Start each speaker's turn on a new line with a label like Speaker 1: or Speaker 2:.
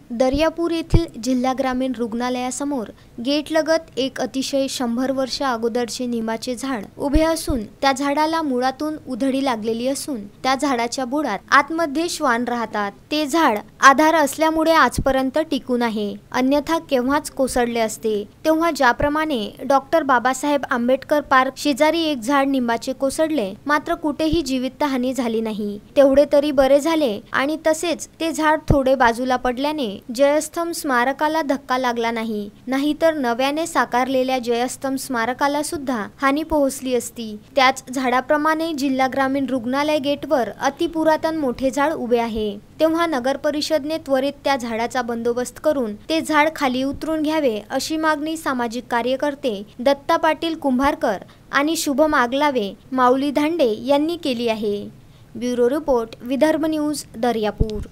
Speaker 1: दर्यापूर येथील जिल्हा ग्रामीण रुग्णालयासमोर गेटलगत एक अतिशय 100 वर्ष अगोदरचे निंबाचे झाड उभे असून त्या झाडाला मुळातून उधळी लागलेली असून त्या झाडाच्या बुडात आतमध्ये श्वान राहतात। ते झाड आधार असल्यामुळे आजपर्यंत टिकून आहे, अन्यथा केव्हाच कोसळले असते। तेव्हा ज्याप्रमाणे डॉक्टर बाबासाहेब आंबेडकर पार्क शेजारी एक झाड निंबाचे कोसळले, मात्र कुठेही जीवितहानी झाली नाही। तेवढे तरी बरे झाले आणि तसेच ते झाड थोडे बाजूला पडल्याने जयस्तंभ स्मारकाला धक्का लागला नाही, नाहीतर नव्याने साकारलेल्या जयस्तंभ स्मारकाला सुद्धा हानी पोहोचली असती। त्याच झाडाप्रमाणे जिल्हा ग्रामीण रुग्णालय गेटवर अतिपुरातन मोठे झाड उभे आहे। तेव्हा नगर परिषदने त्वरित त्या झाडाचा बंदोबस्त करून ते झाड खाली उतरून घ्यावे अशी मागणी सामाजिक कार्यकर्ते दत्ता पाटील कुंभारकर आणि शुभम आगलावे, माऊली धांडे यांनी केली आहे। Bureau report, Vidarbha news, Daryapur.